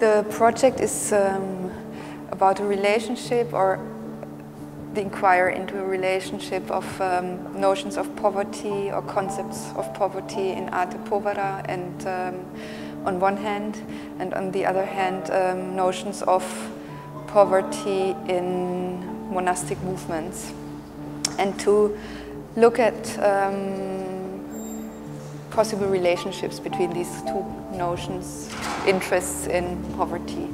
The project is about a relationship, or the inquiry into a relationship of notions of poverty or concepts of poverty in arte povera, and on one hand, and on the other hand, notions of poverty in monastic movements, and to look at possible relationships between these two notions, interests in poverty,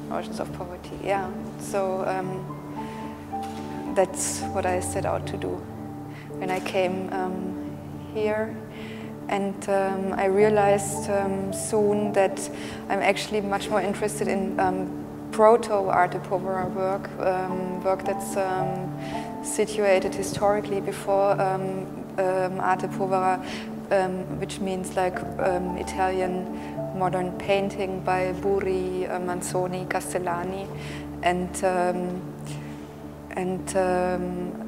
notions of poverty. Yeah, so that's what I set out to do when I came here, and I realized soon that I'm actually much more interested in proto-arte povera work, work that's situated historically before arte povera, which means like Italian modern painting by Burri, Manzoni, Castellani, and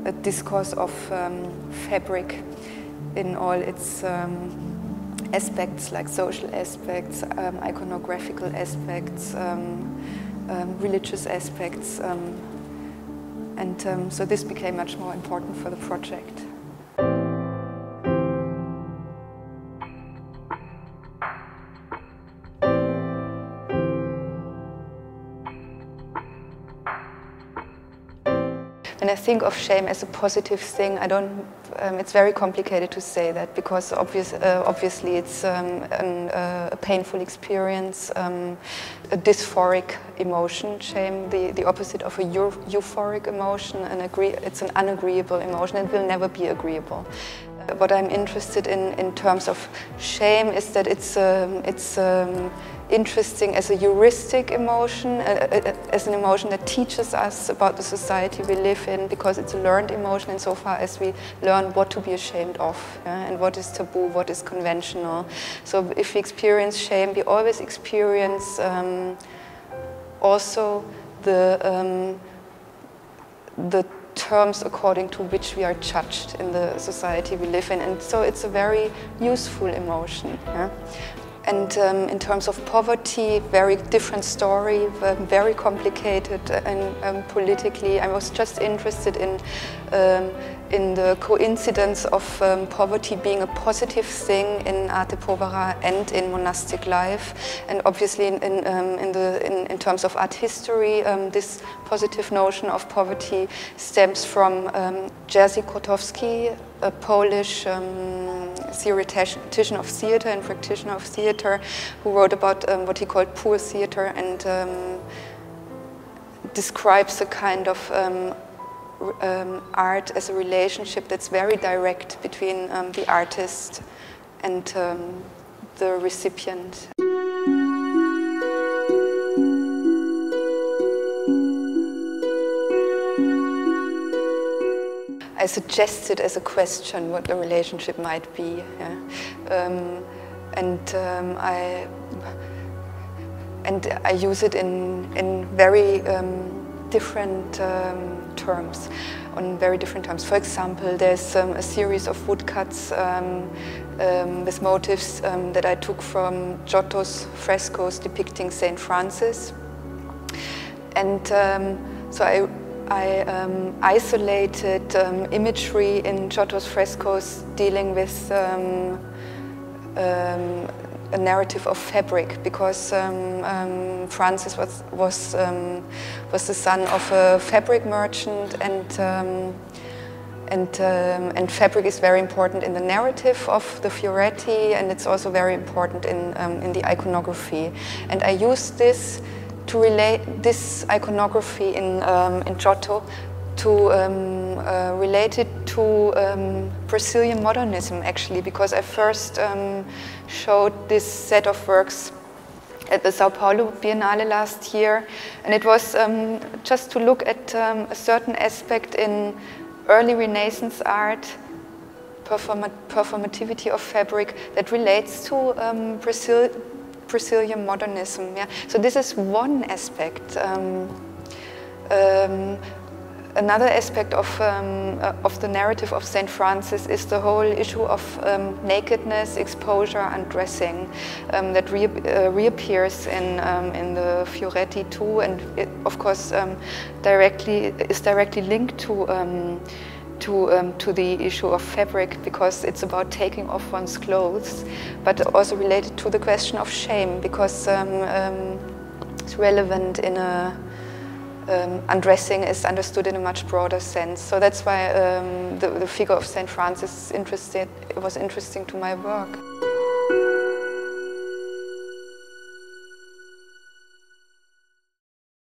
a discourse of fabric in all its aspects, like social aspects, iconographical aspects, religious aspects, and so this became much more important for the project. When I think of shame as a positive thing, I don't. It's very complicated to say that, because obviously it's a painful experience, a dysphoric emotion. Shame, the opposite of a euphoric emotion, it's an unagreeable emotion. It will never be agreeable. What I'm interested in terms of shame is that it's interesting as a heuristic emotion, as an emotion that teaches us about the society we live in, because it's a learned emotion insofar as we learn what to be ashamed of, and what is taboo, what is conventional. So if we experience shame, we always experience also the terms according to which we are judged in the society we live in, and so it's a very useful emotion. And in terms of poverty, very different story, very complicated, and politically, I was just interested in the coincidence of poverty being a positive thing in arte povera and in monastic life, and obviously in terms of art history, this positive notion of poverty stems from Jerzy Kotowski, a Polish theoretician of theater and practitioner of theater, who wrote about what he called poor theater, and describes a kind of art as a relationship that's very direct between the artist and the recipient. I suggested as a question what the relationship might be, and I use it in very different terms, on very different terms. For example, there's a series of woodcuts with motifs that I took from Giotto's frescoes depicting Saint Francis, and so I isolated imagery in Giotto's frescoes dealing with a narrative of fabric, because Francis was the son of a fabric merchant, and fabric is very important in the narrative of the Fioretti, and it's also very important in the iconography. And I used this to relate this iconography in Giotto to relate it to Brazilian modernism, actually, because I first showed this set of works at the Sao Paulo Biennale last year, and it was just to look at a certain aspect in early Renaissance art, performativity of fabric, that relates to Brazilian modernism. Yeah? So this is one aspect. Another aspect of the narrative of St. Francis is the whole issue of nakedness, exposure, undressing that reappears in the Fioretti too, and it, of course, is directly linked to the issue of fabric, because it's about taking off one's clothes, but also related to the question of shame, because it's relevant in a undressing is understood in a much broader sense. So that's why the figure of St. Francis was interesting to my work.